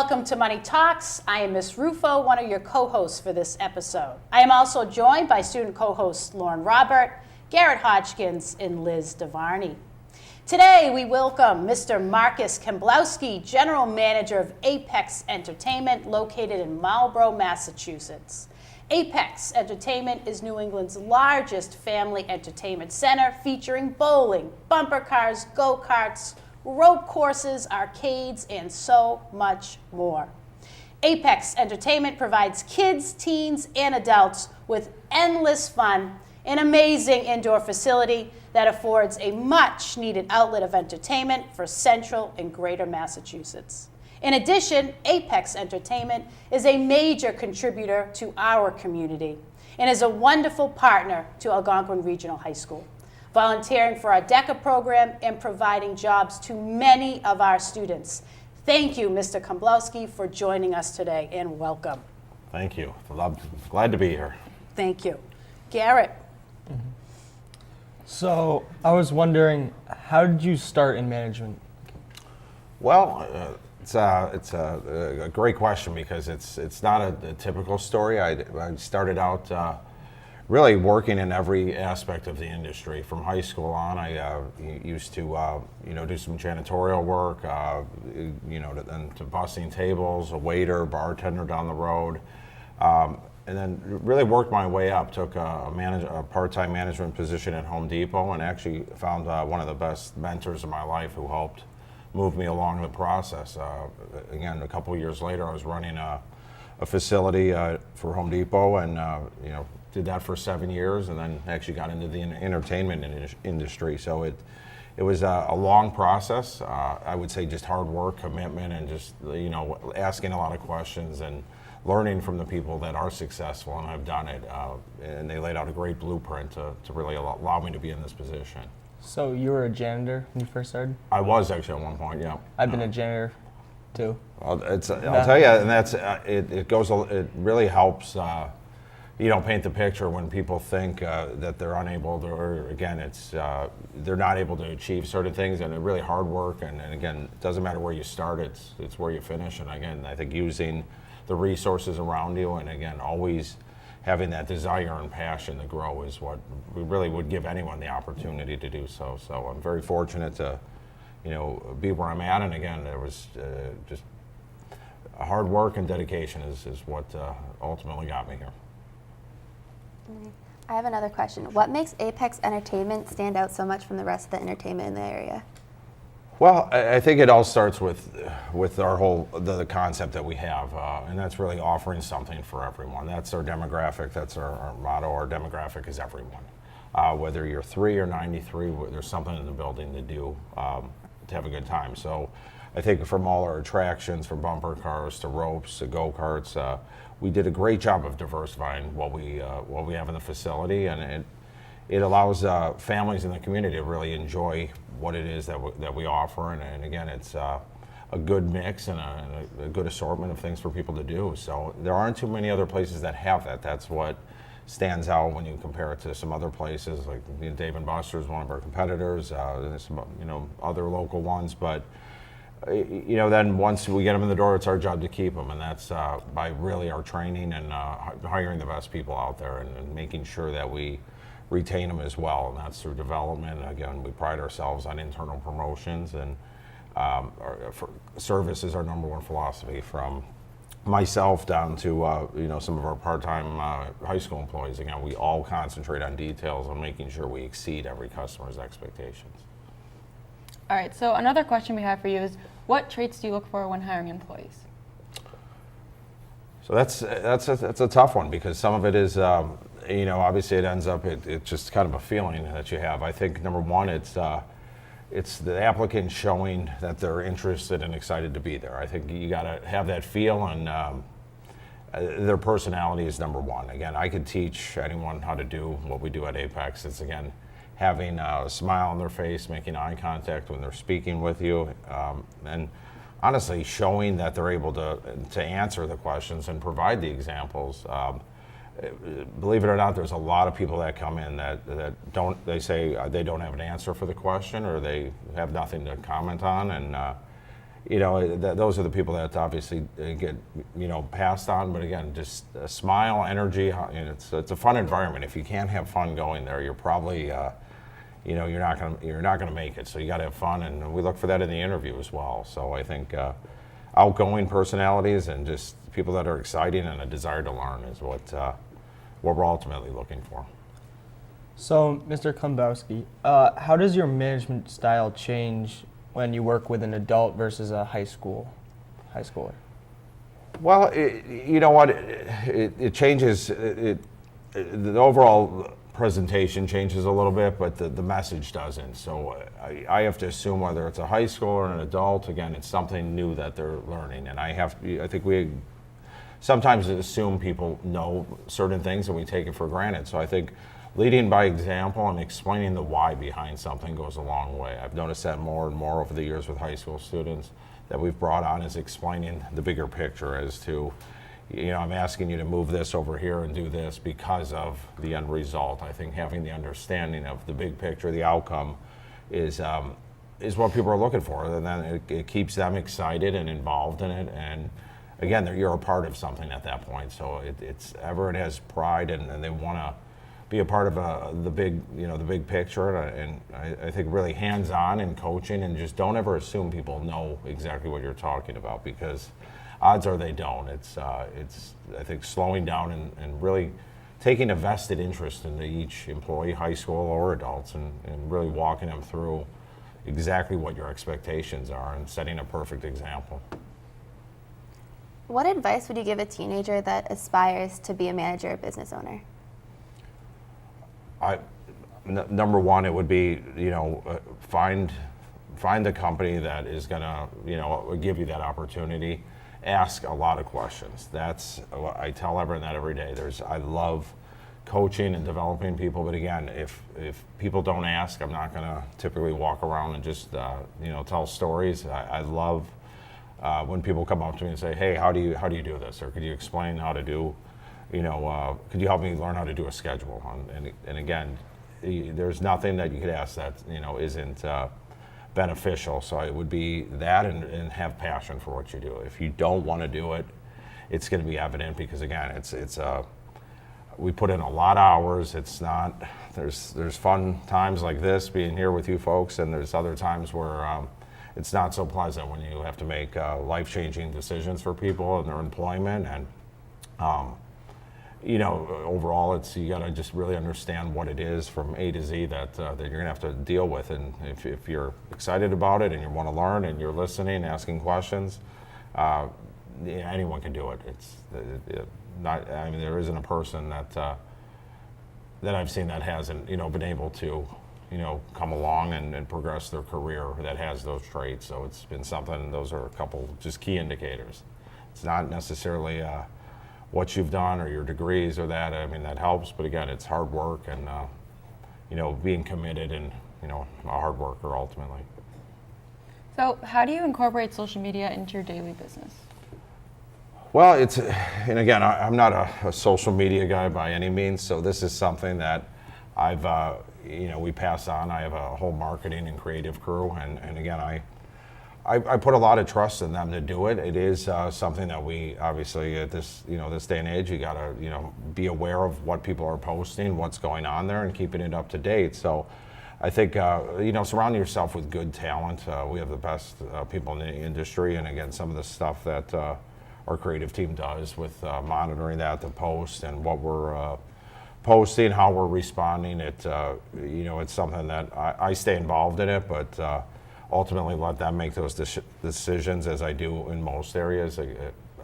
Welcome to Money Talks. I am Miss Rufo, one of your co-hosts for this episode. I am also joined by student co-hosts Lauren Robert, Garrett Hodgkins, and Liz DeVarney. Today we welcome Mr. Marcus Kemblowski, General Manager of Apex Entertainment, located in Marlborough, Massachusetts. Apex Entertainment is New England's largest family entertainment center, featuring bowling, bumper cars, go-karts, rope courses, arcades, and so much more. Apex Entertainment provides kids, teens, and adults with endless fun, an amazing indoor facility that affords a much-needed outlet of entertainment for Central and Greater Massachusetts. In addition, Apex Entertainment is a major contributor to our community and is a wonderful partner to Algonquin Regional High School, volunteering for our DECA program and providing jobs to many of our students. Thank you, Mr. Kemblowski, for joining us today, and welcome. Thank you. Glad to be here. Thank you. Garrett. So I was wondering, how did you start in management? Well, it's a great question because it's not a typical story. I started out really working in every aspect of the industry. From high school on, I used to do some janitorial work, then to bussing tables, a waiter, bartender down the road. And then really worked my way up, took a part-time management position at Home Depot, and actually found one of the best mentors of my life who helped move me along the process. Again, a couple years later, I was running a facility for Home Depot, and did that for 7 years, and then actually got into the entertainment industry. So it was a long process. I would say just hard work, commitment, and just asking a lot of questions and learning from the people that are successful and have done it, and they laid out a great blueprint to really allow me to be in this position. So you were a janitor when you first started? I was actually at one point, yeah. I've been a janitor too. Well, I'll tell you, and that's it really helps. Paint the picture when people think that they're unable to, or again, they're not able to achieve certain things, and really hard work. And again, it doesn't matter where you start; it's where you finish. And again, I think using the resources around you, and again, always having that desire and passion to grow is what we really would give anyone the opportunity to do so. So I'm very fortunate to, be where I'm at. And again, there was just hard work and dedication is what ultimately got me here. I have another question. What makes Apex Entertainment stand out so much from the rest of the entertainment in the area? Well, I think it all starts with our whole the concept that we have, and that's really offering something for everyone. That's our demographic. That's our motto. Our demographic is everyone. Whether you're 3 or 93, there's something in the building to do to have a good time. So I think from all our attractions, from bumper cars to ropes to go-karts, we did a great job of diversifying what we have in the facility, and it allows families in the community to really enjoy what it is that we offer, and again, it's a good mix and a good assortment of things for people to do. So there aren't too many other places that have that. That's what stands out when you compare it to some other places, like Dave & Buster's, one of our competitors, there's some other local ones, but then once we get them in the door, it's our job to keep them, and that's by really our training and hiring the best people out there and making sure that we retain them as well, and that's through development. Again, we pride ourselves on internal promotions, and service is our number one philosophy, from myself down to some of our part-time high school employees. Again, we all concentrate on details on making sure we exceed every customer's expectations. All right, so another question we have for you is, what traits do you look for when hiring employees? So that's a tough one, because some of it is obviously it ends up it's just kind of a feeling that you have. I think number one, it's the applicant showing that they're interested and excited to be there. I think you got to have that feel, and their personality is number one. Again, I could teach anyone how to do what we do at Apex. It's again having a smile on their face, making eye contact when they're speaking with you, and honestly showing that they're able to answer the questions and provide the examples. Believe it or not, there's a lot of people that come in that they say they don't have an answer for the question, or they have nothing to comment on, and those are the people that obviously get, passed on. But again, just a smile, energy, and it's a fun environment. If you can't have fun going there, you're probably, you're not gonna make it. So you got to have fun, and we look for that in the interview as well. So I think outgoing personalities and just people that are exciting and a desire to learn is what we're ultimately looking for. So, Mr. Klumbowski, how does your management style change when you work with an adult versus a high schooler? Well, you know what? It changes. The overall presentation changes a little bit, but the message doesn't. So I have to assume whether it's a high schooler or an adult. Again, it's something new that they're learning, and I think we sometimes assume people know certain things and we take it for granted. So I think leading by example and explaining the why behind something goes a long way. I've noticed that more and more over the years with high school students that we've brought on, is explaining the bigger picture as to, I'm asking you to move this over here and do this because of the end result. I think having the understanding of the big picture, the outcome, is what people are looking for, and then it keeps them excited and involved in it. And again, you're a part of something at that point. So Everett has pride, and they want to be a part of the big picture, and I think really hands-on in coaching, and just don't ever assume people know exactly what you're talking about, because odds are they don't. It's I think slowing down and really taking a vested interest into each employee, high school or adults, and really walking them through exactly what your expectations are and setting a perfect example. What advice would you give a teenager that aspires to be a manager or business owner? Number one, it would be, find the company that is gonna, give you that opportunity. Ask a lot of questions. I tell everyone that every day. I love coaching and developing people, but again, if people don't ask, I'm not gonna typically walk around and just, tell stories. I love when people come up to me and say, hey, how do you do this? Or could you explain how to do, could you help me learn how to do a schedule? And again, there's nothing that you could ask that, isn't beneficial. So it would be that, and have passion for what you do. If you don't want to do it, it's going to be evident, because again, we put in a lot of hours. It's not, there's fun times like this, being here with you folks, and there's other times where it's not so pleasant when you have to make life-changing decisions for people and their employment. And overall, you got to just really understand what it is from A to Z that you're going to have to deal with. And if you're excited about it and you want to learn and you're listening, asking questions, anyone can do it. There isn't a person that I've seen that hasn't, been able to, come along and progress their career that has those traits. So it's been something. Those are a couple just key indicators. It's not necessarily what you've done or your degrees or that. That helps, but again, it's hard work and being committed and a hard worker ultimately. So how do you incorporate social media into your daily business? Well, and again, I'm not a social media guy by any means, so this is something that we pass on. I have a whole marketing and creative crew, and again, I put a lot of trust in them to do it. It is something that we obviously at this day and age, you gotta be aware of what people are posting, what's going on there, and keeping it up to date. So I think surround yourself with good talent. We have the best people in the industry, and again, some of the stuff that our creative team does with monitoring the post and what we're posting, how we're responding. It's something that I stay involved in it, but ultimately let them make those decisions, as I do in most areas.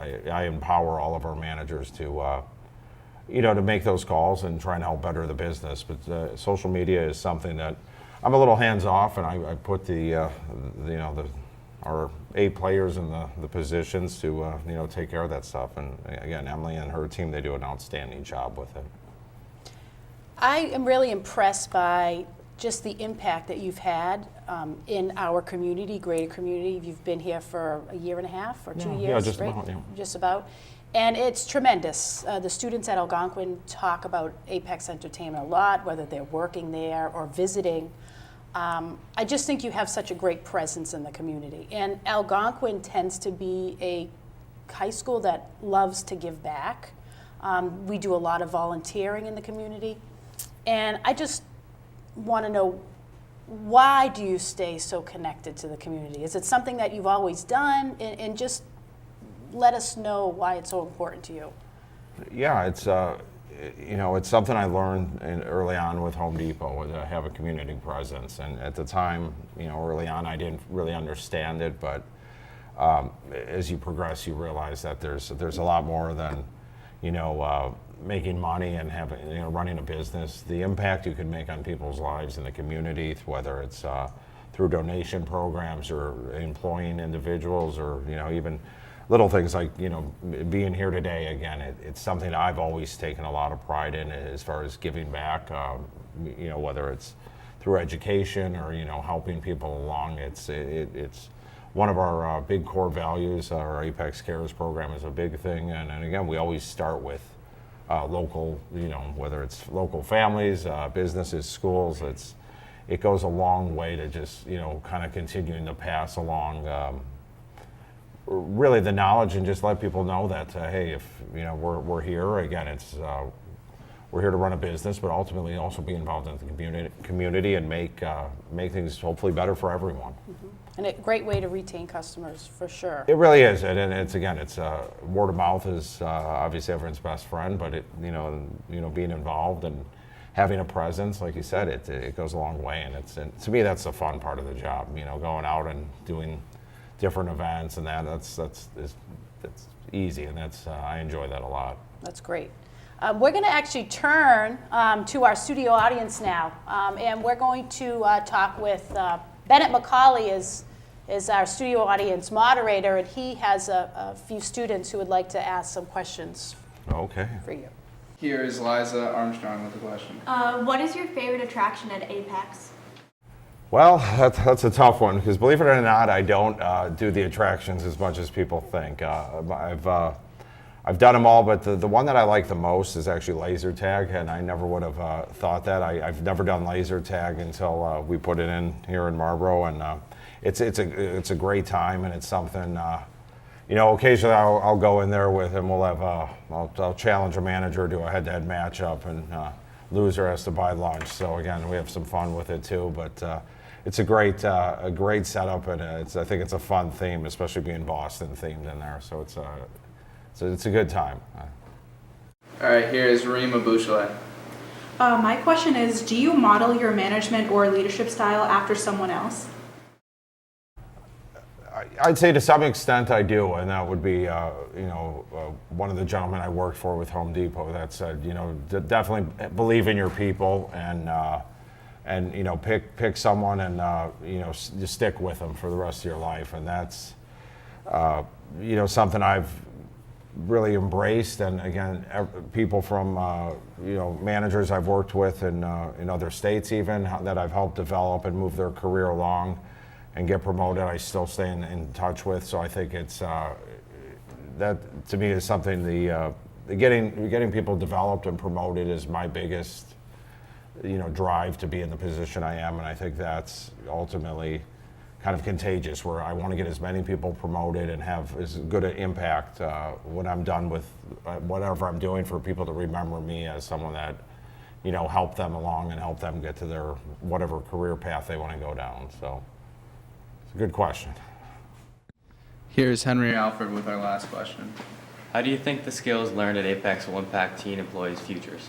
I empower all of our managers to make those calls and try and help better the business. But social media is something that I'm a little hands off, and I put our 8 players in the positions to take care of that stuff. And again, Emily and her team, they do an outstanding job with it. I am really impressed by just the impact that you've had in our community, greater community. You've been here for a year and a half or 2 years, yeah, just right? about, yeah. Just about. And it's tremendous. The students at Algonquin talk about Apex Entertainment a lot, whether they're working there or visiting. I just think you have such a great presence in the community. And Algonquin tends to be a high school that loves to give back. We do a lot of volunteering in the community. And I just want to know, why do you stay so connected to the community? Is it something that you've always done? And just let us know why it's so important to you. Yeah, it's it's something I learned early on with Home Depot, to have a community presence. And at the time, early on, I didn't really understand it, but as you progress, you realize that there's a lot more than making money and having running a business. The impact you can make on people's lives in the community, whether it's through donation programs or employing individuals, or even little things like being here today. Again, it's something I've always taken a lot of pride in as far as giving back. Whether it's through education or helping people along. It's one of our big core values. Our Apex Cares program is a big thing, and again, we always start with local. Whether it's local families, businesses, schools. It goes a long way to just kind of continuing to pass along. Really the knowledge, and just let people know that hey, if we're here again, it's we're here to run a business, but ultimately also be involved in the community and make things hopefully better for everyone. Mm-hmm. And a great way to retain customers, for sure. It really is, and it's word of mouth is obviously everyone's best friend, but being involved and having a presence, like you said, it goes a long way, and to me that's the fun part of the job. Going out and doing different events, and that's easy, and I enjoy that a lot. That's great. We're going to actually turn to our studio audience now, and we're going to talk with Bennett McCauley is our studio audience moderator, and he has a few students who would like to ask some questions. Okay. For you. Here is Liza Armstrong with a question. What is your favorite attraction at Apex? Well, that's a tough one, because believe it or not, I don't do the attractions as much as people think. I've done them all, but the one that I like the most is actually laser tag, and I never would have thought that. I've never done laser tag until we put it in here in Marlboro, and it's a great time, and it's something. Occasionally I'll go in there with him. We'll have I'll challenge a manager to a head-to-head matchup, and loser has to buy lunch. So again, we have some fun with it too, but. It's a great setup, and I think it's a fun theme, especially being Boston themed in there. So it's a good time. All right, here is Reema Bush. My question is, do you model your management or leadership style after someone else? I'd say to some extent I do, and that would be one of the gentlemen I worked for with Home Depot that said, definitely believe in your people, and pick someone, and just stick with them for the rest of your life. And that's something I've really embraced. And again, people from managers I've worked with in other states, even that I've helped develop and move their career along and get promoted, I still stay in touch with. So I think it's that to me is something. Getting people developed and promoted is my biggest drive to be in the position I am, and I think that's ultimately kind of contagious, where I want to get as many people promoted and have as good an impact when I'm done with whatever I'm doing, for people to remember me as someone that helped them along and helped them get to their whatever career path they want to go down. So it's a good question. Here's Henry Alford with our last question. How do you think the skills learned at Apex will impact teen employees' futures?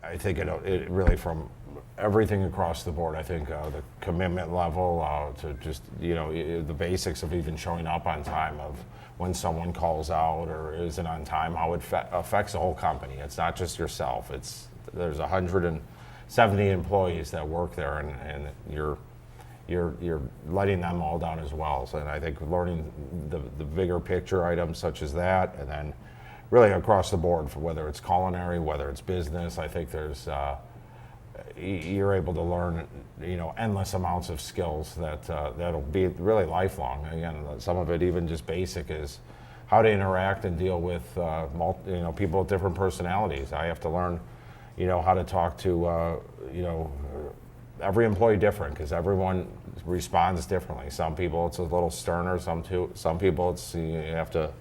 I think it really, from everything across the board. I think the commitment level to just the basics of even showing up on time, of when someone calls out or isn't on time, how it affects the whole company. It's not just yourself. There's 170 employees that work there, and you're letting them all down as well. So, and I think learning the bigger picture items such as that, and then really across the board, for whether it's culinary, whether it's business, I think there's you're able to learn endless amounts of skills that'll be really lifelong. Again, some of it even just basic is how to interact and deal with people with different personalities. I have to learn how to talk to every employee different because everyone responds differently. Some people it's a little sterner. Some people it's you have to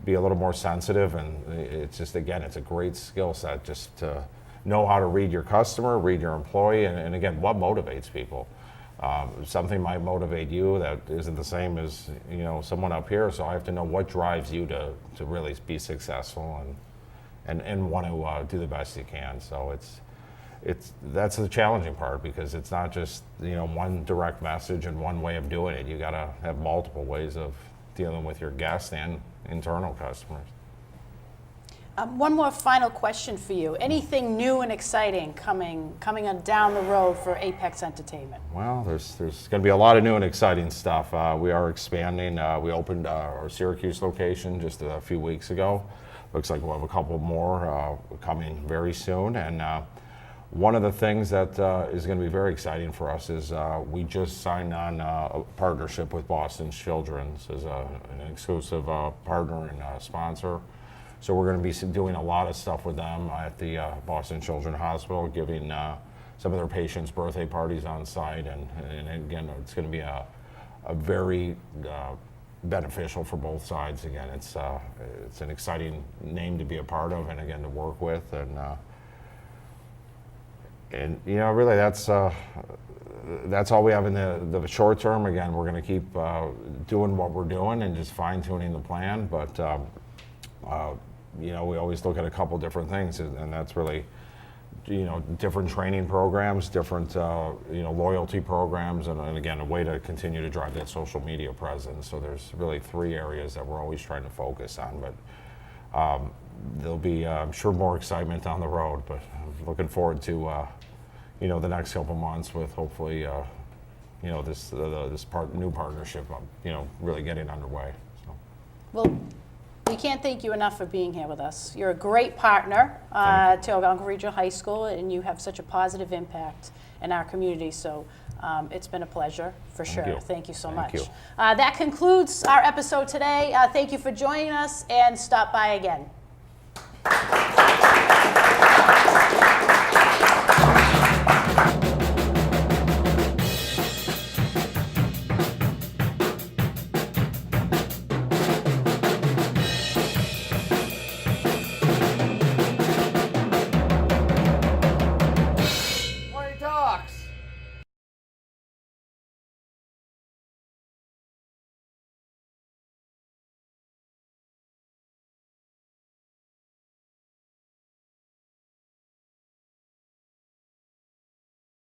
be a little more sensitive, and it's just again it's a great skill set just to know how to read your customer, read your employee, and again what motivates people. Something might motivate you that isn't the same as someone up here. So I have to know what drives you to really be successful and want to do the best you can. So that's the challenging part because it's not just one direct message and one way of doing it. You got to have multiple ways of dealing with your guests and internal customers. One more final question for you. Anything new and exciting coming on down the road for Apex Entertainment? Well, there's going to be a lot of new and exciting stuff. We are expanding. We opened our Syracuse location just a few weeks ago. Looks like we'll have a couple more coming very soon. And one of the things that is going to be very exciting for us is we just signed on a partnership with Boston Children's as an exclusive partner and sponsor. So we're going to be doing a lot of stuff with them at the Boston Children's Hospital, giving some of their patients birthday parties on site. And again, it's going to be a very beneficial for both sides. Again, it's an exciting name to be a part of and again to work with. And really that's all we have in the short term. Again, we're going to keep doing what we're doing and just fine tuning the plan. But we always look at a couple different things, and that's really, different training programs, different, loyalty programs, and again, a way to continue to drive that social media presence. So there's really 3 areas that we're always trying to focus on. But there'll be, I'm sure, more excitement down the road. But I'm looking forward to, the next couple months with hopefully, this new partnership, really getting underway. So. Well, we can't thank you enough for being here with us. You're a great partner to Algonquin Regional High School, and you have such a positive impact in our community. So it's been a pleasure, for sure. Thank you so much. Thank you. That concludes our episode today. Thank you for joining us, and stop by again.